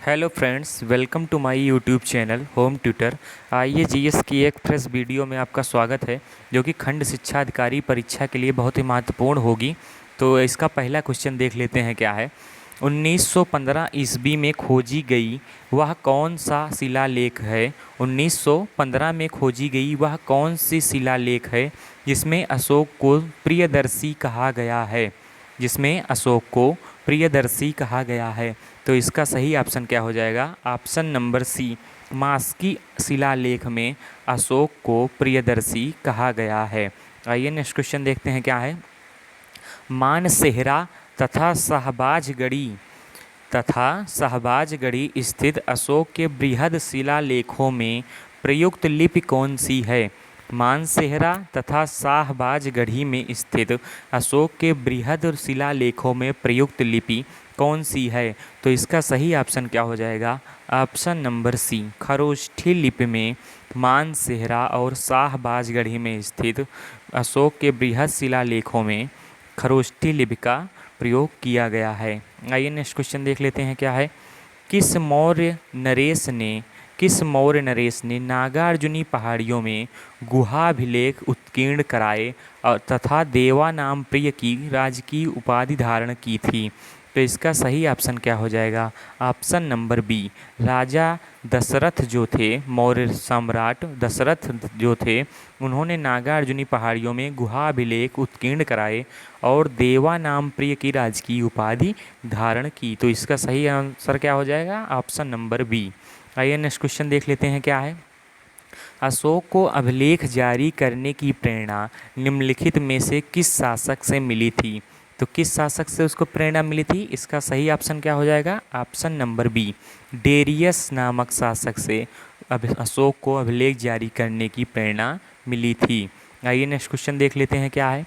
Hello friends, welcome to my YouTube channel home tutor. आइए GS की एक fresh video में आपका स्वागत है, जो कि खंड शिक्षा अधिकारी परीक्षा के लिए बहुत ही महत्वपूर्ण होगी। तो इसका पहला क्वेश्चन देख लेते हैं क्या है। 1915 ईस्वी में खोजी गई वह कौन सा शिलालेख है। 1915 में खोजी गई वह कौन सी शिलालेख है जिसमें अशोक को प्रियदर्शी कहा गया है। जिसमें अशोक को प्रियदर्शी कहा गया है। तो इसका सही ऑप्शन क्या हो जाएगा? ऑप्शन नंबर सी, मास्की शिलालेख में अशोक को प्रियदर्शी कहा गया है। आइए नेक्स्ट क्वेश्चन देखते हैं क्या है। मानसेहरा तथा शाहबाजगढ़ी स्थित अशोक के बृहद शिलालेखों में प्रयुक्त लिपि कौन सी है। मानसेहरा तथा शाहबाजगढ़ी में स्थित अशोक के बृहद शिलालेखों में प्रयुक्त लिपि कौन सी है। तो इसका सही ऑप्शन क्या हो जाएगा? ऑप्शन नंबर सी, खरोष्ठी लिपि में मानसेहरा और शाहबाजगढ़ी में स्थित अशोक के बृहद शिलालेखों में खरोष्ठी लिपि का प्रयोग किया गया है। आइए नेक्स्ट क्वेश्चन देख लेते हैं क्या है। किस मौर्य नरेश ने नागार्जुनी पहाड़ियों में गुहाभिलेख उत्कीर्ण कराए और तथा देवा नाम प्रिय की राजकीय उपाधि धारण की थी। तो इसका सही ऑप्शन क्या हो जाएगा? ऑप्शन नंबर बी, राजा दशरथ जो थे, मौर्य सम्राट दशरथ जो थे, उन्होंने नागार्जुनी पहाड़ियों में गुहाभिलेख उत्कीर्ण कराए और देवा नाम प्रिय की राजकीय उपाधि धारण की। तो इसका सही आंसर क्या हो जाएगा? Option number B. आइए नेक्स्ट क्वेश्चन देख लेते हैं क्या है। अशोक को अभिलेख जारी करने की प्रेरणा निम्नलिखित में से किस शासक से मिली थी। तो किस शासक से उसको प्रेरणा मिली थी? इसका सही ऑप्शन क्या हो जाएगा? ऑप्शन नंबर बी, डेरियस नामक शासक से अशोक को अभिलेख जारी करने की प्रेरणा मिली थी। आइए नेक्स्ट क्वेश्चन देख लेते हैं क्या है।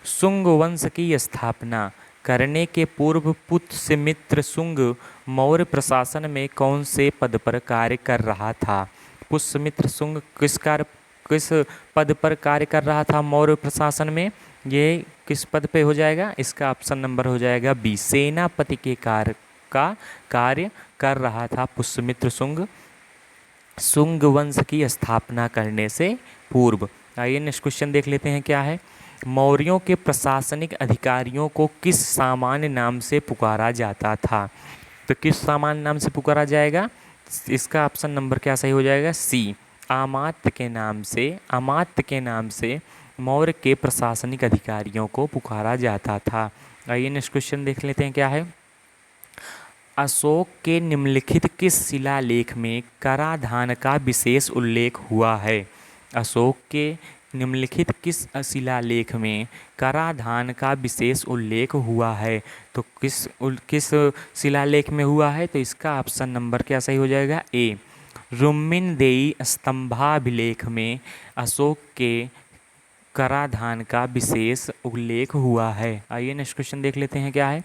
शुंग वंश की स्थापना करने के पूर्व पुष्यमित्र शुंग मौर्य प्रशासन में कौन से पद पर कार्य कर रहा था। पुष्यमित्र शुंग किस पद पर कार्य कर रहा था मौर्य प्रशासन में? ये किस पद पे हो जाएगा? इसका ऑप्शन नंबर हो जाएगा बी, सेनापति के कार्य कर रहा था पुष्यमित्र शुंग शुंग वंश की स्थापना करने से पूर्व। आइए नेक्स्ट क्वेश्चन देख लेते हैं क्या है। मौर्यों के प्रशासनिक अधिकारियों को किस सामान्य नाम से पुकारा जाता था। तो किस सामान्य नाम से पुकारा जाएगा? इसका ऑप्शन नंबर क्या सही हो जाएगा? सी, अमात्य के नाम से मौर्य के प्रशासनिक अधिकारियों को पुकारा जाता था। आइए नेक्स्ट क्वेश्चन देख लेते हैं क्या है। अशोक के निम्नलिखित किस शिलालेख में कराधान का विशेष उल्लेख हुआ है। अशोक के निम्नलिखित किस शिलालेख में कराधान का विशेष उल्लेख हुआ है। तो किस शिलालेख में हुआ है? तो इसका ऑप्शन नंबर क्या सही हो जाएगा? ए, रुम्मिनदेई स्तंभाभिलेख में अशोक के कराधान का विशेष उल्लेख हुआ है। आइए नेक्स्ट क्वेश्चन देख लेते हैं क्या है।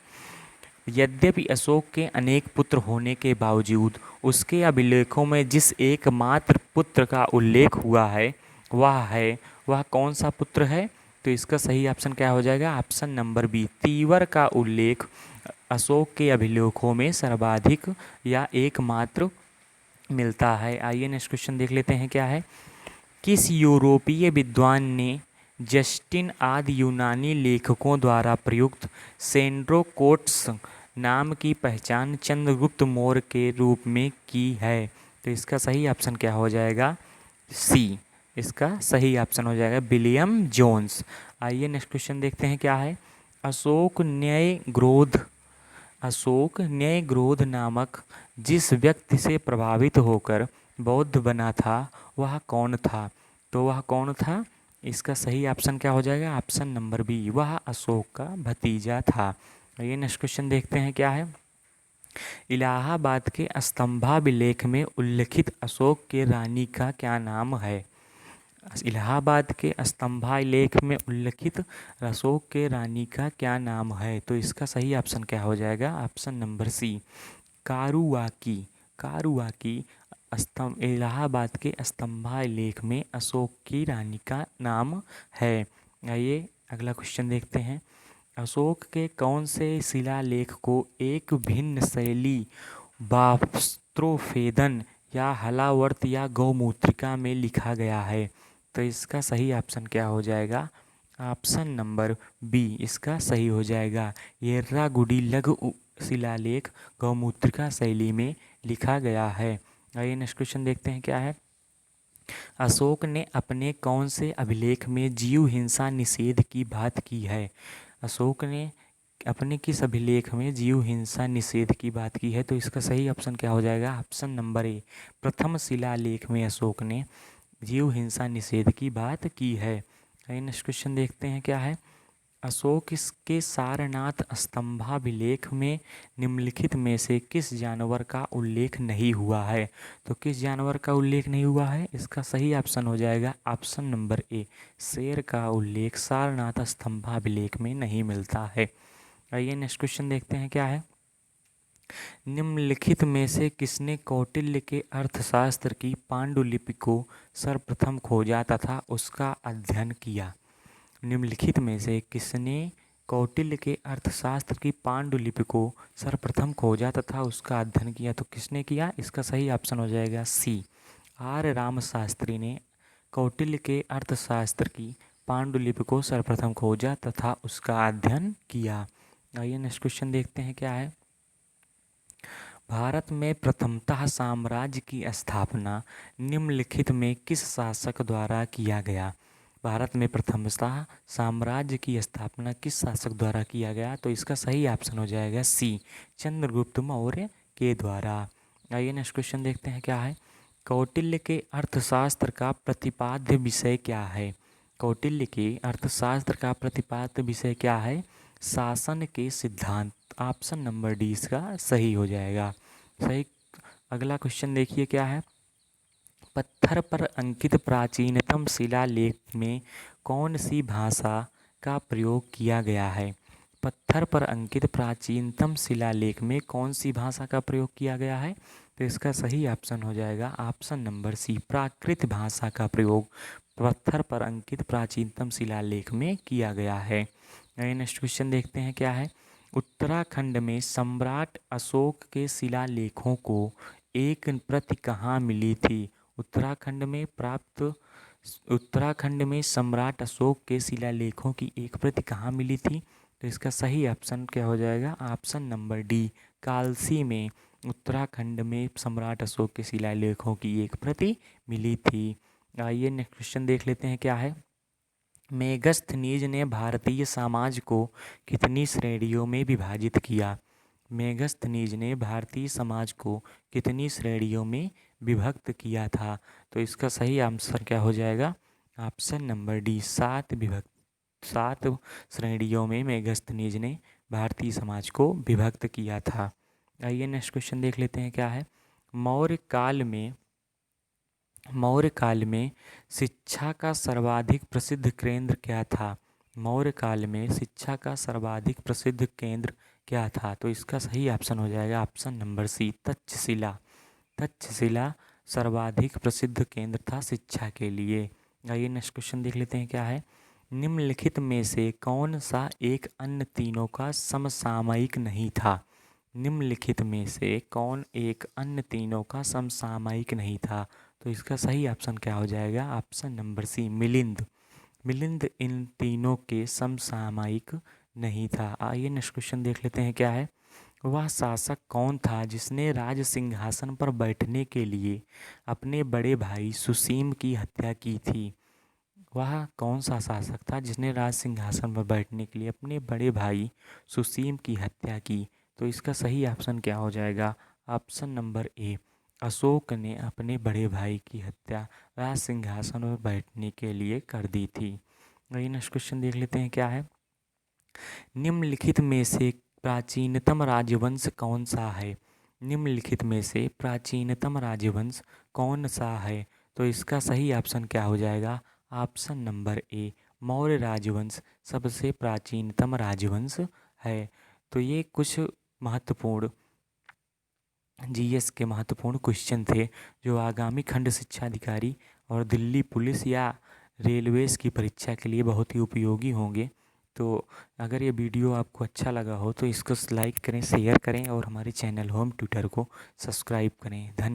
यद्यपि अशोक के अनेक पुत्र होने के बावजूद उसके अभिलेखों में जिस एकमात्र पुत्र का उल्लेख हुआ है वह कौन सा पुत्र है। तो इसका सही ऑप्शन क्या हो जाएगा? ऑप्शन नंबर बी, तीवर का उल्लेख अशोक के अभिलेखों में सर्वाधिक या एकमात्र मिलता है। आइए नेक्स्ट क्वेश्चन देख लेते हैं क्या है। किस यूरोपीय विद्वान ने जस्टिन आदि यूनानी लेखकों द्वारा प्रयुक्त सेंड्रोकोट्स नाम की पहचान चंद्रगुप्त मौर्य के रूप में की है। तो इसका सही ऑप्शन क्या हो जाएगा? सी, इसका सही ऑप्शन हो जाएगा विलियम जोन्स। आइए नेक्स्ट क्वेश्चन देखते हैं क्या है। अशोक न्यायग्रोध नामक जिस व्यक्ति से प्रभावित होकर बौद्ध बना था वह कौन था। तो वह कौन था? इसका सही ऑप्शन क्या हो जाएगा? ऑप्शन नंबर बी, वह अशोक का भतीजा था। ये नेक्स्ट क्वेश्चन देखते हैं क्या है। इलाहाबाद के स्तंभाभिलेख में उल्लिखित अशोक के रानी का क्या नाम है। इलाहाबाद के स्तंभालेख में उल्लिखित अशोक के रानी का क्या नाम है। तो इसका सही ऑप्शन क्या हो जाएगा? ऑप्शन नंबर सी, कारुवाकी इलाहाबाद के स्तंभालेख में अशोक की रानी का नाम है। आइए अगला क्वेश्चन देखते हैं। अशोक के कौन से शिलालेख को एक भिन्न शैली वास्त्रोफेदन या हलावर्त या गौमूत्रिका में लिखा गया है। तो इसका सही ऑप्शन क्या हो जाएगा? ऑप्शन नंबर बी इसका सही हो जाएगा। येर्रागुडी लघु शिलालेख गौमूत्रिका शैली में लिखा गया है। आइए नेक्स्ट क्वेश्चन देखते हैं क्या है। अशोक ने अपने कौन से अभिलेख में जीव हिंसा निषेध की बात की है? अशोक ने अपने किस अभिलेख में जीव हिंसा निषेध की बात की है? तो इसका सही ऑप्शन क्या हो जाएगा? ऑप्शन नंबर ए प्रथम शिलालेख में अशोक ने जीव हिंसा निषेध की बात की है। नेक्स्ट क्वेश्चन देखते हैं क्या है। अशोक के सारनाथ स्तंभाभिलेख में निम्नलिखित में से किस जानवर का उल्लेख नहीं हुआ है? तो किस जानवर का उल्लेख नहीं हुआ है? इसका सही ऑप्शन हो जाएगा ऑप्शन नंबर ए शेर का उल्लेख सारनाथ स्तंभाभिलेख में नहीं मिलता है। आइए नेक्स्ट क्वेश्चन देखते हैं क्या है। निम्नलिखित में से किसने कौटिल्य के अर्थशास्त्र की पांडुलिपि को सर्वप्रथम खोजा तथा उसका अध्ययन किया? निम्नलिखित में से किसने कौटिल्य के अर्थशास्त्र की पांडुलिपि को सर्वप्रथम खोजा तथा उसका अध्ययन किया? तो किसने किया? इसका सही ऑप्शन हो जाएगा सी आर राम शास्त्री ने कौटिल्य के अर्थशास्त्र की पांडुलिपि को सर्वप्रथम खोजा तथा उसका अध्ययन किया। आइए नेक्स्ट क्वेश्चन देखते हैं क्या है। भारत में प्रथमतः साम्राज्य की स्थापना निम्नलिखित में किस शासक द्वारा किया गया? भारत में प्रथमतः साम्राज्य की स्थापना किस शासक द्वारा किया गया? तो इसका सही ऑप्शन हो जाएगा सी चंद्रगुप्त मौर्य के द्वारा। आइए नेक्स्ट क्वेश्चन देखते हैं क्या है। कौटिल्य के अर्थशास्त्र का प्रतिपाद्य विषय क्या है? कौटिल्य के अर्थशास्त्र का प्रतिपाद्य विषय क्या है? शासन के सिद्धांत। ऑप्शन नंबर डी इसका सही हो जाएगा। सही। अगला क्वेश्चन देखिए क्या है। पत्थर पर अंकित प्राचीनतम शिलालेख में कौन सी भाषा का प्रयोग किया गया है? पत्थर पर अंकित प्राचीनतम शिलालेख में कौन सी भाषा का प्रयोग किया गया है? तो इसका सही ऑप्शन हो जाएगा ऑप्शन नंबर सी प्राकृत भाषा का प्रयोग पत्थर पर अंकित प्राचीनतम शिलालेख में किया गया है। नेक्स्ट क्वेश्चन देखते हैं क्या है। उत्तराखंड में सम्राट अशोक के शिलालेखों को एक प्रति कहाँ मिली थी? उत्तराखंड में सम्राट अशोक के शिलालेखों की एक प्रति कहाँ मिली थी? तो इसका सही ऑप्शन क्या हो जाएगा? ऑप्शन नंबर डी कालसी में उत्तराखंड में सम्राट अशोक के शिलालेखों की एक प्रति मिली थी। आइए नेक्स्ट क्वेश्चन देख लेते हैं क्या है। मेगस्थनीज ने भारतीय समाज को कितनी श्रेणियों में विभाजित किया? मेगस्थनीज ने भारतीय समाज को कितनी श्रेणियों में विभक्त किया था? तो इसका सही आंसर क्या हो जाएगा? ऑप्शन नंबर डी सात श्रेणियों में मेगस्थनीज ने भारतीय समाज को विभक्त किया था। आइए नेक्स्ट क्वेश्चन देख लेते हैं क्या है। मौर्य काल में शिक्षा का सर्वाधिक प्रसिद्ध केंद्र क्या था? मौर्य काल में शिक्षा का सर्वाधिक प्रसिद्ध केंद्र क्या था? तो इसका सही ऑप्शन हो जाएगा option number C Takshashila. Takshashila सर्वाधिक प्रसिद्ध केंद्र था शिक्षा के लिए। आइए नेक्स्ट क्वेश्चन देख लेते हैं क्या है। निम्नलिखित में से कौन सा एक अन्य तीनों का समसामयिक नहीं था? निम्नलिखित में से कौन एक अन्य तीनों का समसामयिक नहीं था? तो इसका सही ऑप्शन क्या हो जाएगा? Option number C Milind. Milind इन तीनों के समसामयिक नहीं था। आइए नेक्स्ट क्वेश्चन देख लेते हैं क्या है। वह शासक कौन था जिसने राज सिंहासन पर बैठने के लिए अपने बड़े भाई सुसीम की हत्या की थी? वह कौन सा शासक था जिसने राज सिंहासन पर बैठने के लिए अपने बड़े भाई सुसीम की हत्या की? तो इसका सही ऑप्शन क्या हो जाएगा? ऑप्शन नंबर ए अशोक ने अपने बड़े भाई की हत्या राज सिंहासन पर बैठने के लिए कर दी थी। वही नेक्स्ट क्वेश्चन देख लेते हैं क्या है। निम्नलिखित में से प्राचीनतम राजवंश कौन सा है? निम्नलिखित में से प्राचीनतम राजवंश कौन सा है? तो इसका सही ऑप्शन क्या हो जाएगा? ऑप्शन नंबर ए मौर्य राजवंश सबसे प्राचीनतम राजवंश है। तो ये कुछ महत्वपूर्ण जीएस के महत्वपूर्ण क्वेश्चन थे जो आगामी खंड शिक्षा अधिकारी और दिल्ली पुलिस या रेलवेज़ की परीक्षा के लिए बहुत ही उपयोगी होंगे। तो अगर ये वीडियो आपको अच्छा लगा हो तो इसको लाइक करें, शेयर करें और हमारे चैनल होम ट्यूटर को सब्सक्राइब करें। धन्यवाद।